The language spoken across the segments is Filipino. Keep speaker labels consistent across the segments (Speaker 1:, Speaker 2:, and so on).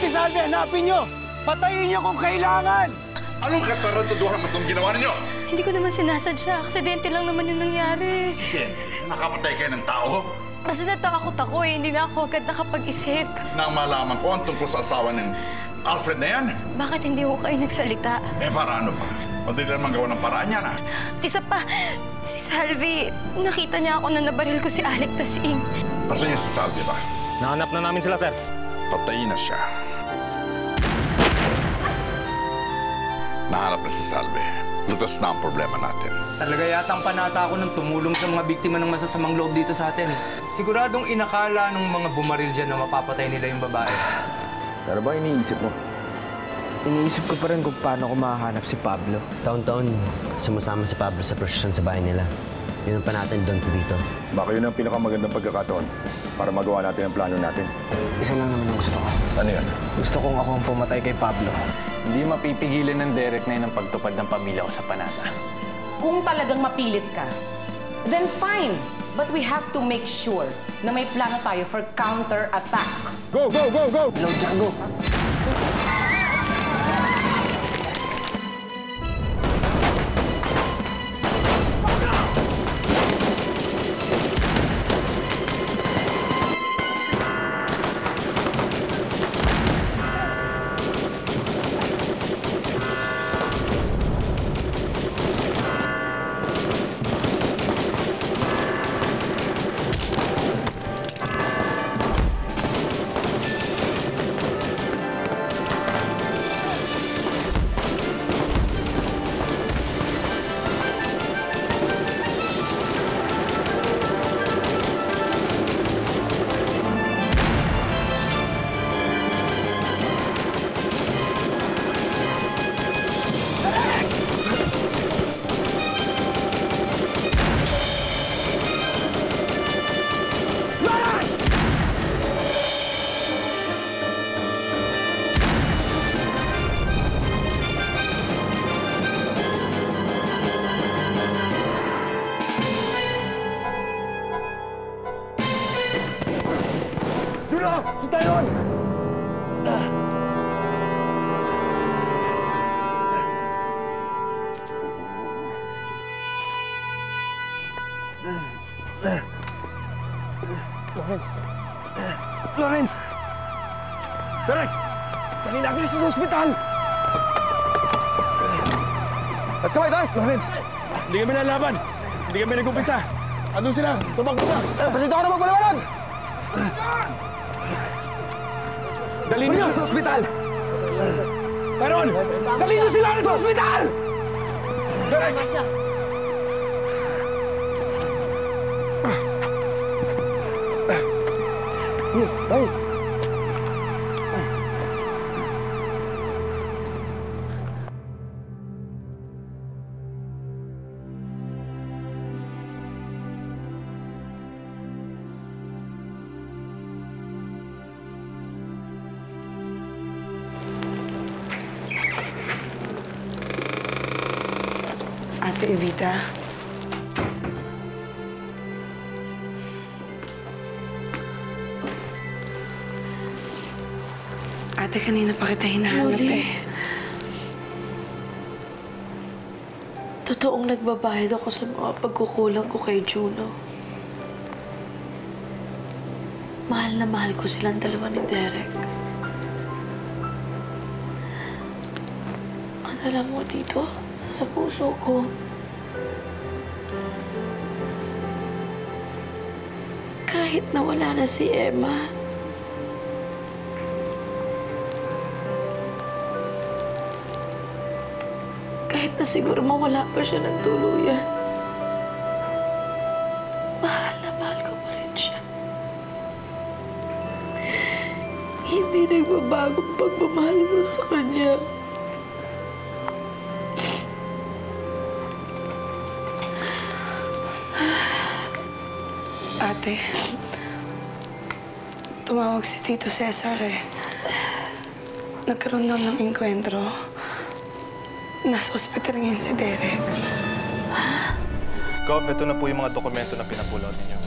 Speaker 1: si Salve, hanapin nyo! Patayin niyo kung kailangan!
Speaker 2: Anong katarantaduhan mo itong ginawa ninyo?
Speaker 3: Hindi ko naman sinasadya. Aksidente lang naman yung nangyari.
Speaker 2: Aksidente? Nakapatay kayo ng tao?
Speaker 3: Kasi natakot ako eh. Hindi na ako agad nakapag-isip.
Speaker 2: Nang malaman ko ang tungkol sa asawa ng Alfred na yan?
Speaker 3: Bakit hindi ko kayo nagsalita?
Speaker 2: Para ano pa? Madali naman gawa ng paraan yan, ah.
Speaker 3: Isa pa, si Salvi, nakita niya ako na nabaril ko si Alec Tasing.
Speaker 2: Nasaan niya si Salvi ba?
Speaker 4: Nahanap na namin sila, sir.
Speaker 2: Patayin na siya. Nahanap na si Salvi. Lutas na ang problema natin.
Speaker 5: Talaga yatang panata ako ng tumulong sa mga biktima ng masasamang loob dito sa atin. Siguradong inakala ng mga bumaril dyan na mapapatay nila yung babae.
Speaker 1: Pero ba iniisip mo? Iniisip ko pa rin kung paano ko mahahanap si Pablo.
Speaker 6: Taon-taon, sumasama si Pablo sa prosesyon sa bahay nila. Yun ang panatan doon po dito.
Speaker 7: Baka yun ang pinakamagandang pagkakataon para magawa natin ang plano natin.
Speaker 1: Isa lang naman ang gusto ko.
Speaker 7: Ano yan?
Speaker 1: Gusto kong ako ang pumatay kay Pablo.
Speaker 8: Hindi mapipigilan ng Derek na yun ang pagtupad ng pamilya ko sa Panata.
Speaker 9: Kung talagang mapilit ka, then fine. But we have to make sure na may plano tayo for counter-attack.
Speaker 7: Go, go, go, go!
Speaker 1: Hello, Django. Si Tyron! Lawrence! Lawrence! Derek! Dali natin sa ospital! Let's go, guys! Lawrence! Hindi kami nalaban! Hindi kami nag-umpisa! Ano sila? Tumakbo na! Pasalita ka na magpaliwanag! Dali niyo siya sa ospital! Tyron! Dali niyo sila sa ospital! Derek! Ay!
Speaker 10: Ate Evita. Ate, kanina pa kita hinahanap eh.
Speaker 11: Totoong nagbabayad ako sa mga pagkukulang ko kay Juno. Mahal na mahal ko silang dalawa ni Derek. At alam mo dito, sa puso ko, kahit nawala na si Emma, kahit na siguro mawala pa siya ng tuluyan, mahal na mahal ko pa rin siya. Hindi nagbabago ang pagmamahal ko sa kanya.
Speaker 10: Ate, tumawag si Tito Cesar eh. Nagkaroon daw ng enkwentro. Nasa ospital ngayon si Derek.
Speaker 8: Gov, ito na po yung mga dokumento na pinapulot ninyo.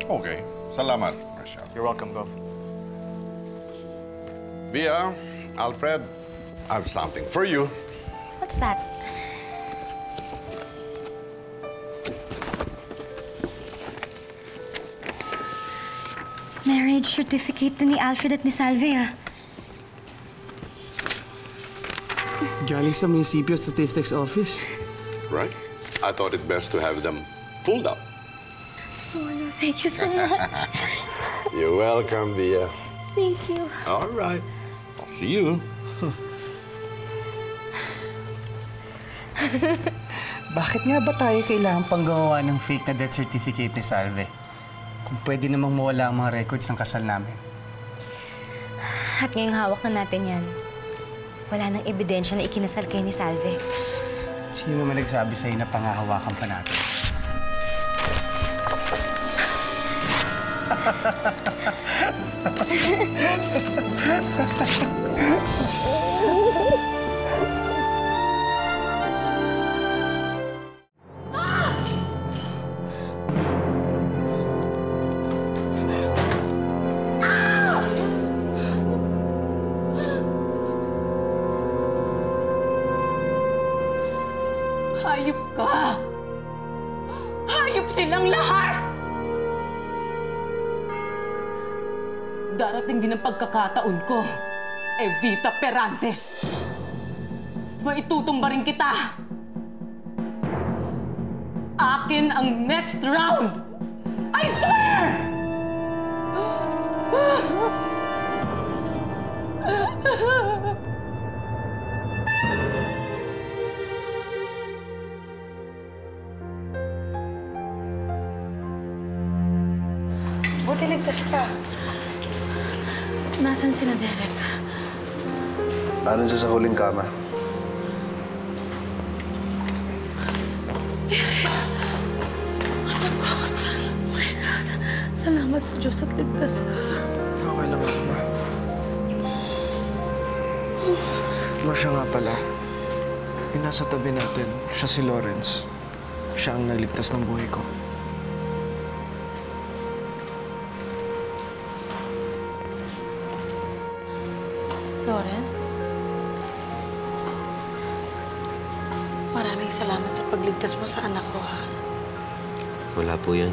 Speaker 2: Okay. Salamat, Rachel.
Speaker 8: You're welcome, Gov.
Speaker 2: Via, Alfred, I have something for you.
Speaker 3: What's that? Marriage certificate to ni Alfred at ni Salve, ah.
Speaker 4: Galing sa Municipio Statistics Office.
Speaker 2: Right? I thought it best to have them pulled up.
Speaker 3: Oh, no, thank you so much.
Speaker 2: You're welcome, Via.
Speaker 3: Thank you.
Speaker 2: All right. I'll see you.
Speaker 4: Bakit nga ba tayo kailangan pang gawa ng fake na death certificate ni Salve? Kung pwede namang mawala ang mga records ng kasal namin.
Speaker 3: At ngayong hawak na natin yan, wala nang ebidensya na ikinasal kayo ni Salve.
Speaker 4: Sino naman nagsabi sa'yo na pangahawakan pa natin?
Speaker 9: Hayop ka! Hayop silang lahat! Darating din ang pagkakataon ko, Evita Perantes. Maitutumba rin kita! Akin ang next round! I swear!
Speaker 10: Buti ligtas ka. Nasaan sila, Derek?
Speaker 12: Anon siya sa huling kama.
Speaker 10: Derek! Anak ko! Oh my God! Salamat sa Diyos at ligtas ka.
Speaker 4: Okay lang ako, ma. Ma, siya nga pala. Yung nasa tabi natin, siya si Lawrence. Siya ang nagligtas ng buhay ko.
Speaker 10: Lawrence? Maraming salamat sa pagligtas mo sa anak ko, ha?
Speaker 6: Wala po yun.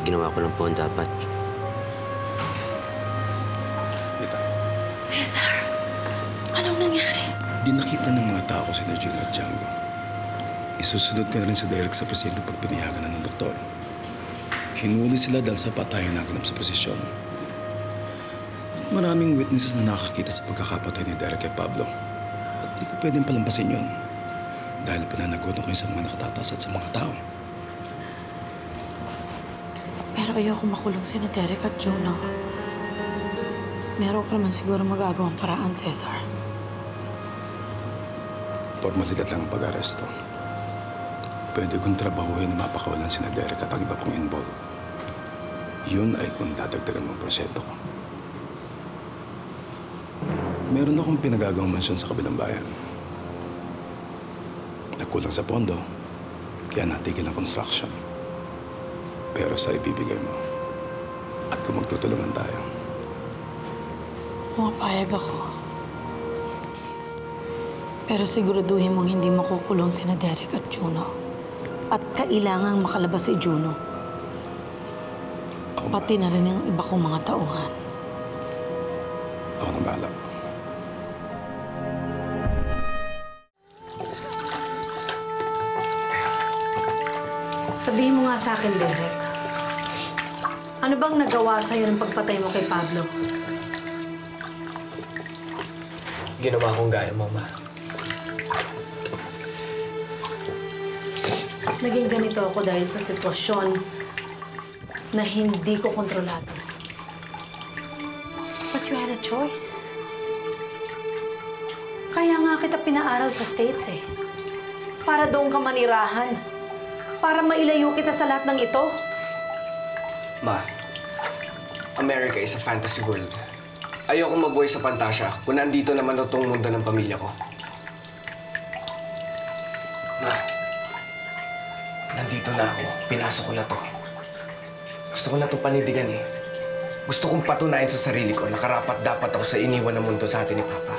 Speaker 6: Ginawa ko lang po ang dapat.
Speaker 10: Cesar, anong nangyari?
Speaker 13: Dinakip na ng mga tao si Gino at Django. Isusunod ko na rin si Derek sa presinto pag pinayagan na ng doktor. Hinuli sila dahil sa patayan na ganap sa posisyon. At maraming witnesses na nakakita sa pagkakapatay ni Derek kay Pablo. At di ko pwedeng palampasin yun. Dahil pinanagutan ko yun sa mga nakatatas at sa mga tao.
Speaker 10: Pero ayoko makulong si Derek at Juno. Meron ka naman siguro magagawang paraan, Cesar.
Speaker 13: Formalidad lang ang pag-aresto. Pwede kong trabahuhin na mapakawalan si Derek at ang iba pang involved. Yun ay kung dadagdagan mo ang prosyento ko. Meron akong pinagagawang mansyon sa kabilang bayan. Nagkulang sa pondo, kaya natigil ang construction. Pero sa ibibigay mo, at kung magtutulungan tayo.
Speaker 10: Pumapayag ako. Pero siguraduhin mong hindi makukulong sina Derek at Juno. At kailangang makalabas si Juno. Pati na rin ang iba kong mga tauhan.
Speaker 13: Ako nang bahala.
Speaker 10: Sabihin mo nga sa akin, Derek. Ano bang nagawa sa'yo ng pagpatay mo kay Pablo?
Speaker 4: Ginawa kong gaya mo, ma.
Speaker 10: Naging ganito ako dahil sa sitwasyon na hindi ko kontrolado. But you had a choice. Kaya nga kita pinaaral sa States eh. Para doon ka manirahan. Para mailayo kita sa lahat ng ito.
Speaker 4: Ma, America is a fantasy world. Ayoko mabuhay sa pantasya kung nandito naman itong mundo ng pamilya ko. Ma, nandito na ako. Pinasok ko na to. Gusto ko na itong panindigan eh. Gusto kong patunayan sa sarili ko na karapat-dapat ako sa iniwan ng mundo sa atin ni Papa.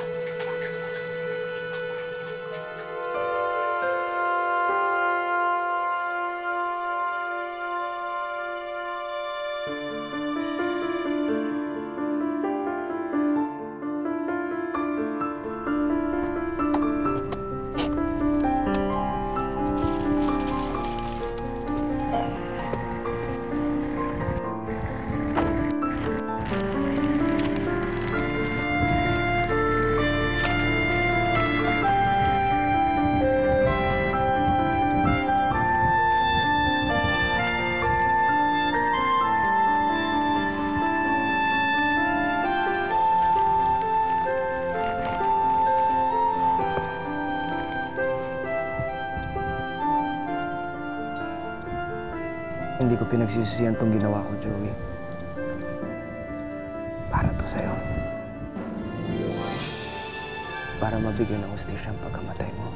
Speaker 4: Hindi ko pinagsisisihan tong ginawa ko, Joey. Para to sa'yo. Para mabigyan ng hustisya ang pagkamatay mo.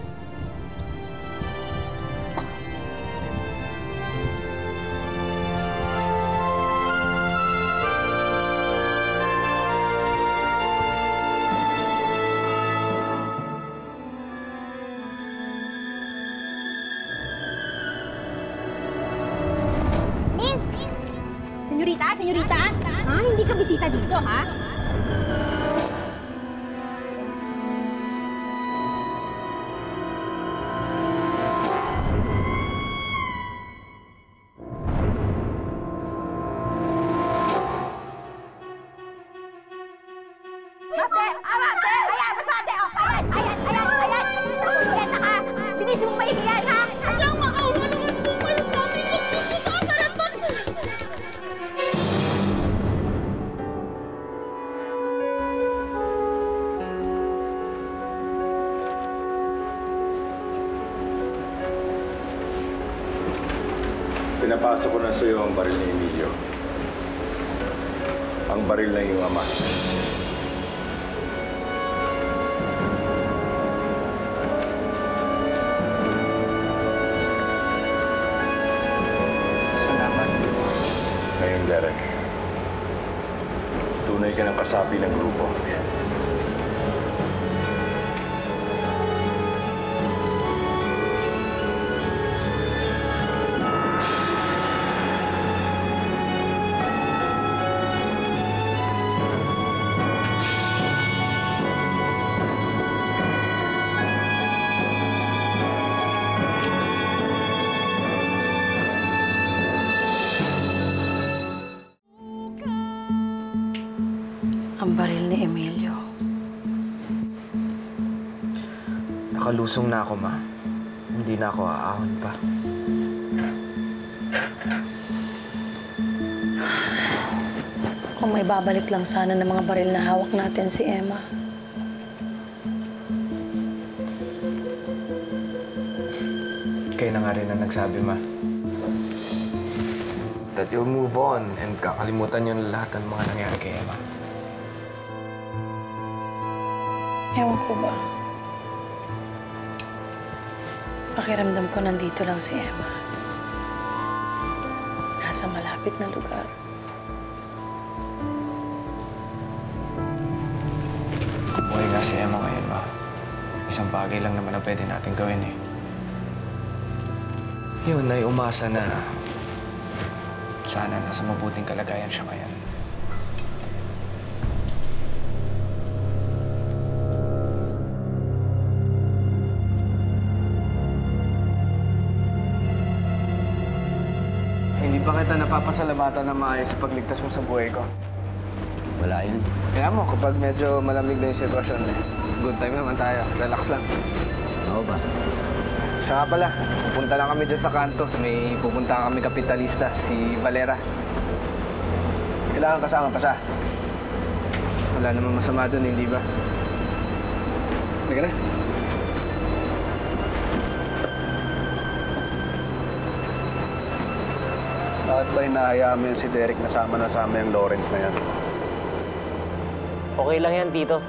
Speaker 14: Senyorita? Ha? Hindi ka bisita dito, ha? Mate! Mate! Ayan! Mas mate! Ayan! Kumpeta ka! Bilis mong maihiyan, ha? Alam, makaulo naman po kayo sa amin! Magpupusakaratan!
Speaker 7: Pinapasok ko na sa iyo ang baril ni Emilio. Ang baril ng iyong ama.
Speaker 4: Salamat.
Speaker 7: Ngayon, Derek, tunay ka ng kasapi ng grupo.
Speaker 10: Ang baril ni Emilio.
Speaker 4: Nakalusong na ako, Ma. Hindi na ako aahon pa.
Speaker 10: Kung may babalik lang sana ng mga baril na hawak natin si Emma.
Speaker 4: Kayo na nga rin ang nagsabi, Ma. That you'll move on and kakalimutan yun lahat ng mga nangyari kay Emma.
Speaker 10: Ewan ko ba? Pakiramdam ko nandito lang si Emma. Nasa malapit na lugar.
Speaker 4: Buhay nga si Emma ngayon, Ma. Isang bagay lang naman ang pwede natin gawin, eh. Yun ay umasa na sana nasa mabuting kalagayan siya ngayon. Hindi pa kita napapasalamatan na maayos sa pagligtas mo sa buhay ko.
Speaker 6: Wala yun.
Speaker 4: Kaya mo, kapag medyo malamig na yung sitwasyon, good time naman tayo. Relax lang.
Speaker 6: Oo ba?
Speaker 4: Siya nga pala, pupunta lang kami dyan sa kanto. May pupunta kami kapitalista, si Valera. Kailangan kasama pa siya. Wala namang masama doon, hindi ba? Halika na.
Speaker 12: Bakit ba hinahayaan mo yun si Derek na sama yung Lawrence na yan?
Speaker 15: Okay lang yan, Tito.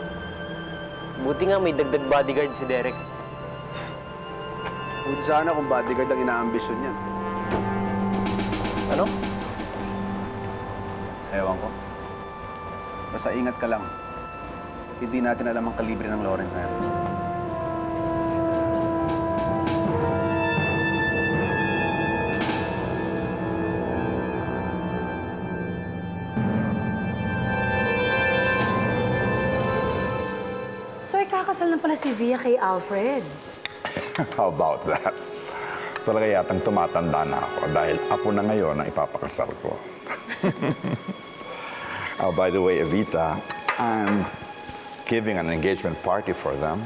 Speaker 15: Buti nga may dagdag bodyguard si Derek.
Speaker 12: Buti sana kung bodyguard ang inaambisyon niyan.
Speaker 15: Ano?
Speaker 12: Ewan ko. Basta ingat ka lang. Hindi natin alam ang kalibre ng Lawrence na yan.
Speaker 10: So, ikakasal na pala si Via kay Alfred.
Speaker 7: How about that? Talaga yatang tumatanda na ako dahil ako na ngayon ang ipapakasal ko. Oh, by the way, Evita, I'm giving an engagement party for them.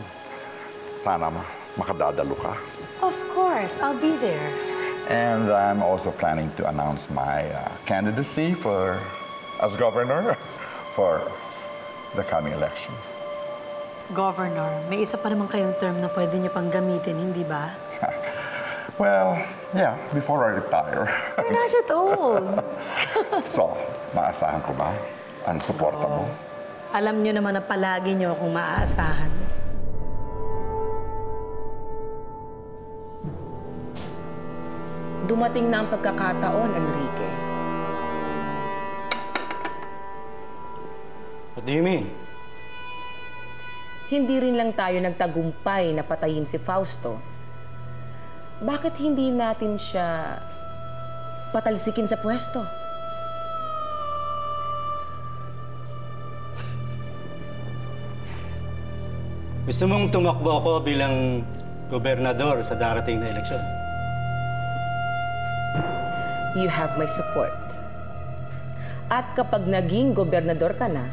Speaker 7: Sana makadadalo ka.
Speaker 10: Of course, I'll be there.
Speaker 7: And I'm also planning to announce my candidacy as governor for the coming election.
Speaker 10: Governor, may isa pa naman kayong term na pwede niyo pang gamitin, hindi ba?
Speaker 7: Well, yeah, before I retire.
Speaker 10: You're not yet old.
Speaker 7: So, maasahan ko ba ang suporta mo?
Speaker 10: Alam niyo naman na palagi niyo akong maaasahan.
Speaker 9: Dumating na ang pagkakataon, Enrique.
Speaker 6: What do you mean?
Speaker 9: Hindi rin lang tayo nagtagumpay na patayin si Fausto. Bakit hindi natin siya patalsikin sa pwesto?
Speaker 6: Gusto mong tumakbo ako bilang gobernador sa darating na eleksyon?
Speaker 9: You have my support. At kapag naging gobernador ka na,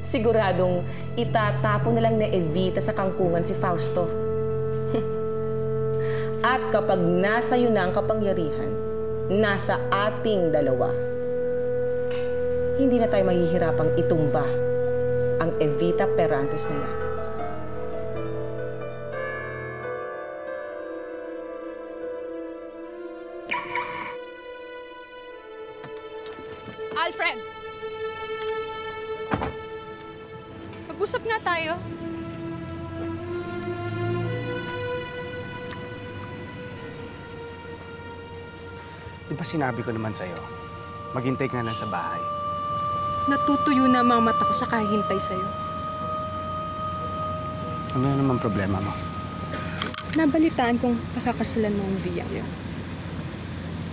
Speaker 9: siguradong itatapon na lang na Evita sa kangkungan si Fausto. At kapag nasa iyo na ang kapangyarihan, nasa ating dalawa, hindi na tayo mahihirapang itumba ang Evita Perantes na yan.
Speaker 16: Alfred! Mag-usap nga tayo.
Speaker 12: Di ba sinabi ko naman sa'yo, maghintay ka na lang sa bahay.
Speaker 16: Natutuyo na ang mga mata ko sa kahintay sa'yo.
Speaker 12: Ano na naman problema mo?
Speaker 16: Nabalitaan kong nakakasalan mo ang Via.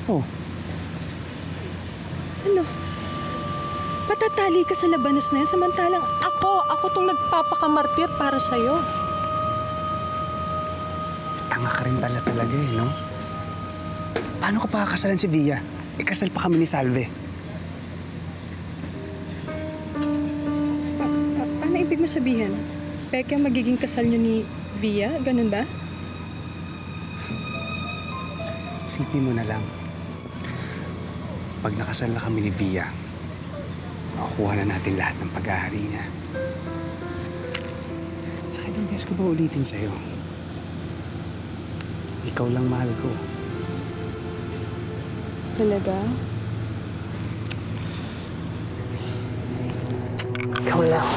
Speaker 12: Oh.
Speaker 16: Ano? Patatali ka sa labanos na yan, samantalang ako tong nagpapakamartir para sa'yo.
Speaker 12: Tanga ka rin pala talaga eh, no? Paano ka pakakasalan si Via? Ikasal pa kami ni Salve.
Speaker 16: Ano ibig mo sabihin? Peke ang magiging kasal niyo ni Via? Ganun ba?
Speaker 12: Isipin mo na lang. Pag nakasal na kami ni Via, makukuha na natin lahat ng pag-aari niya. Saka ilang beses ko ba ulitin sa'yo? Ikaw lang mahal ko.
Speaker 16: Talaga?
Speaker 12: Ikaw lang.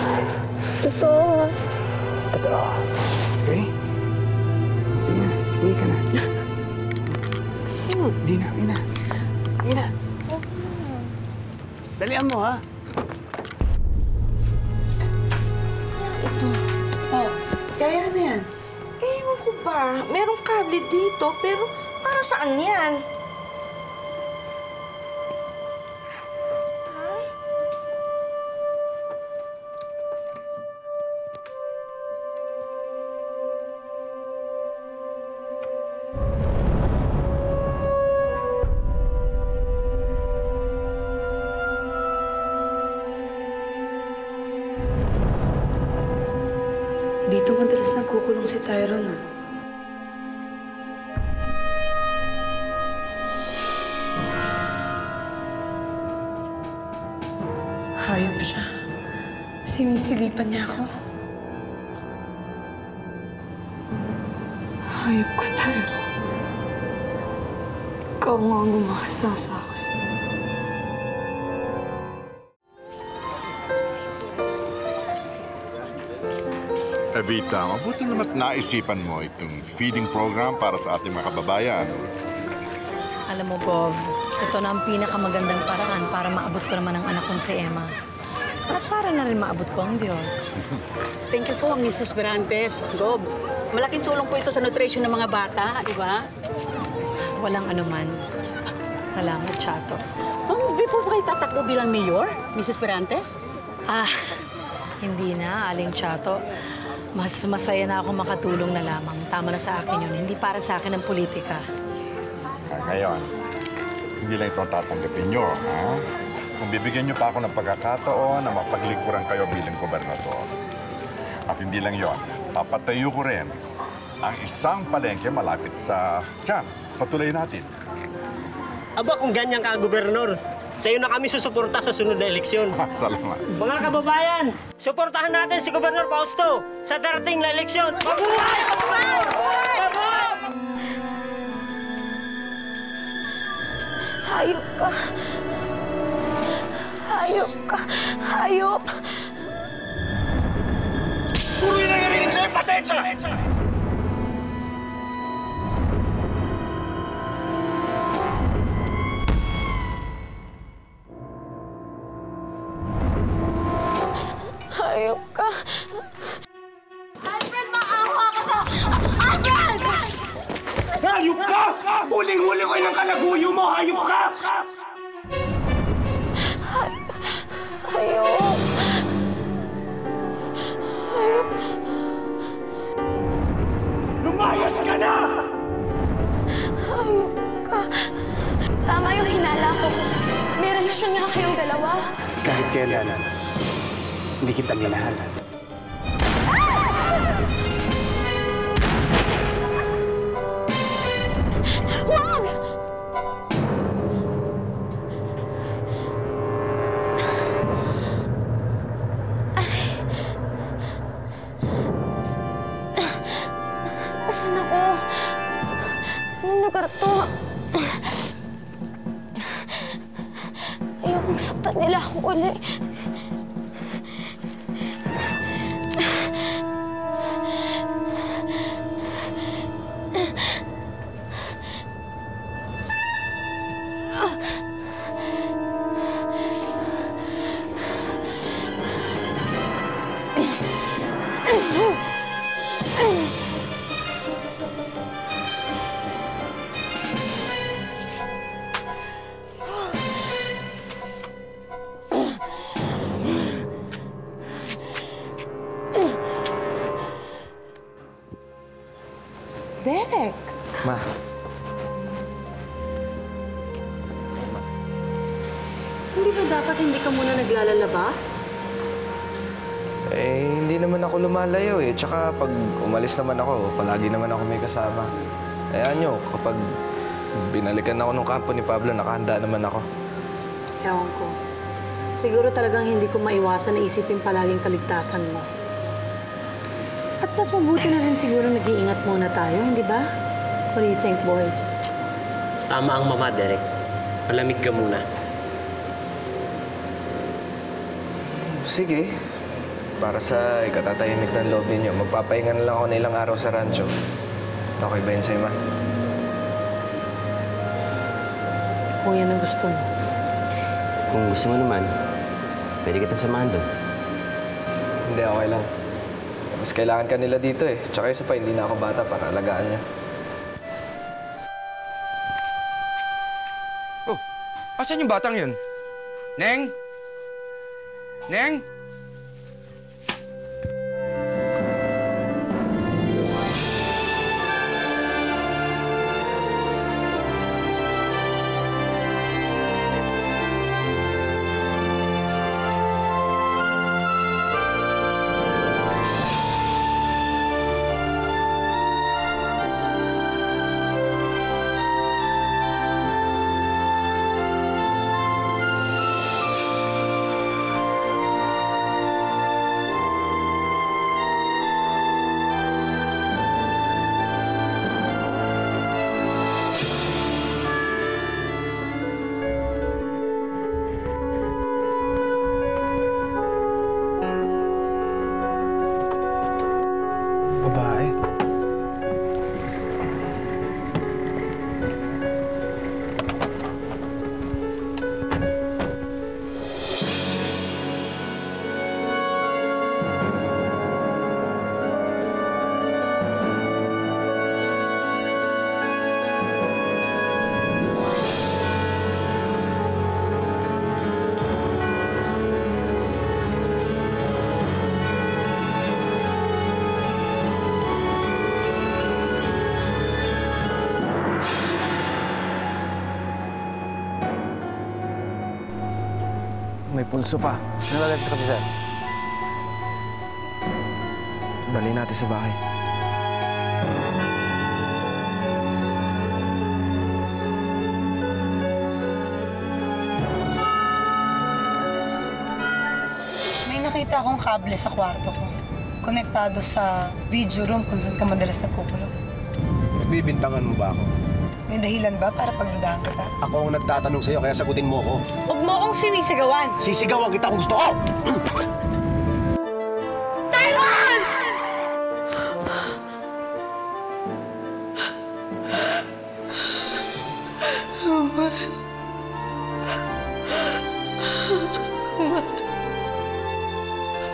Speaker 16: Totoo.
Speaker 12: Totoo. Okay? Sige na, uwi ka na. Hindi na, uwi na. Uwi na. Dalian mo, ha?
Speaker 11: Ito. Oh, kaya na yan. Ewan ko ba, merong kable dito, pero para saan yan?
Speaker 10: Dito madalas nagkukulong si Tyrone, ah. Hayop siya. Sinisilipan niya ako. Hayop ka, Tyrone. Ikaw nga ang gumasa sa akin.
Speaker 7: Evita, mabuti naman naisipan mo itong feeding program para sa ating mga kababayan.
Speaker 10: Alam mo, Bob, ito na ang pinakamagandang paraan para maabot ko naman ang anak kong si Emma. Sana na rin maabot ko ang Diyos.
Speaker 17: Thank you po, Mrs. Berantes. Gob, malaking tulong po ito sa nutrition ng mga bata, di ba?
Speaker 10: Walang anuman. Salamat, Chato.
Speaker 17: Di po ba kayo tatakbo bilang mayor, Mrs. Berantes?
Speaker 10: Hindi na, Aling Chato. Mas masaya na ako makatulong na lamang. Tama na sa akin yun. Hindi para sa akin ang politika.
Speaker 7: Ngayon, hindi lang ito ang tatanggapin nyo, ha? Kung bibigyan nyo pa ako ng pagkakataon na mapaglingkuran kayo bilang gobernador. At hindi lang yon, papatayo ko rin ang isang palengke malapit sa tulay natin.
Speaker 15: Aba, kung ganyan ka, Gobernador, sa'yo na kami susuporta sa sunod na eleksyon.
Speaker 7: Salamat.
Speaker 15: Mga kababayan, suportahan natin si Gobernador Fausto sa darating na eleksyon. Mabuhay! Mabuhay! Mabuhay!
Speaker 16: Hayop ka. Hayop ka. Hayop.
Speaker 15: Puro yung nangyarinig sa'yo, pasensya!
Speaker 16: Hayop ka.
Speaker 14: Alfred, maawa ka sa... Alfred!
Speaker 15: Hayop ka! Huling-huli ko ng kalaguyo mo! Hayop ka!
Speaker 16: Hayop. Hayop.
Speaker 15: Lumayas ka na!
Speaker 16: Hayop ka. Tama yung hinala ko. May relasyon nga kayong dalawa.
Speaker 12: Kahit kailan, hindi kita minahal.
Speaker 16: Wag! Asan ako? Anong lugar to? Ayokong saktan nila ako uli.
Speaker 10: Derek!
Speaker 4: Ma,
Speaker 10: Hindi ba dapat hindi ka muna naglalalabas?
Speaker 4: hindi naman ako lumalayo eh. Tsaka pag umalis naman ako, palagi naman ako may kasama. Ayan nyo, kapag binalikan ako ng kampo ni Pablo, nakahanda naman ako.
Speaker 10: Ewan ko. Siguro talagang hindi ko maiwasan na isipin palaging kaligtasan mo. At mas mabuti na rin siguro nag-iingat muna tayo, hindi ba? What do you think, boys?
Speaker 15: Tama ang mama, Derek. Malamig ka muna.
Speaker 4: Sige. Para sa ikatatahimik ng loob ninyo, magpapahinga na lang ako na ilang araw sa rancho. Okay ba yun sa'yo, Ma?
Speaker 10: Kung yan ang gusto mo.
Speaker 15: Kung gusto mo naman, pwede kita samahan doon.
Speaker 4: Hindi, okay lang. Mas kailangan ka nila dito eh. Tsaka isa pa, hindi na ako bata para alagaan niya.
Speaker 5: Oh, asan yung batang yun? Neng? Neng?
Speaker 4: May pulso pa. Nalagay sa kapisan. Dali natin sa bahay.
Speaker 10: May nakita akong kable sa kwarto ko. Konektado sa video room kung saan ka madalas nagkukulong.
Speaker 12: Bibintangan mo ba ako?
Speaker 10: May dahilan ba para pagdudahan kita?
Speaker 12: Ako ang nagtatanong sa'yo, kaya sagutin mo ako.
Speaker 10: Huwag mo akong sinisigawan!
Speaker 12: Sisigawan kita kung gusto ko!
Speaker 10: Tyron!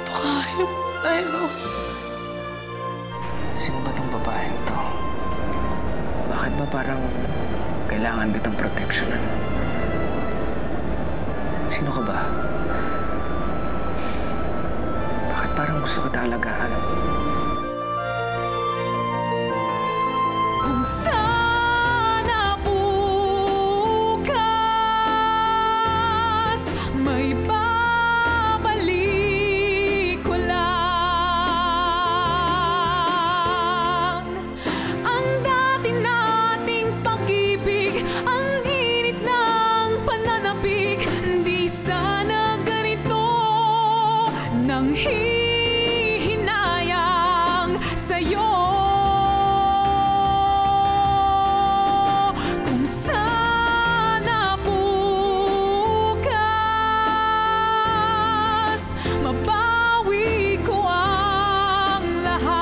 Speaker 11: Napakahayop, Tyron.
Speaker 12: Sino ba tong babaeng to? Bakit ba parang kailangan kitang proteksyonan? Sino ka ba? Bakit parang gusto kita alagaan?
Speaker 16: Kung sana bukas may babalik ko lang ang dati nating pag-ibig, ang init ng pananabik. Di sana ganito nang hihinayang sa'yo. Kung sana bukas mabawi ko ang lahat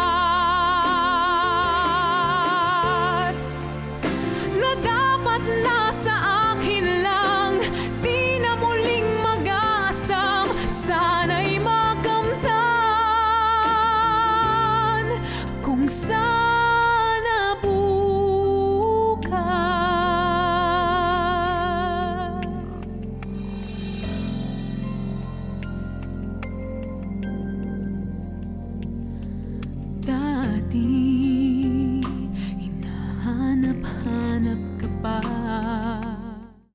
Speaker 16: na dapat nasa akin lang, di na muling mag-aasam. Sana'y makamtan kung sana bukas. Dati hinahanap-hanap ka pa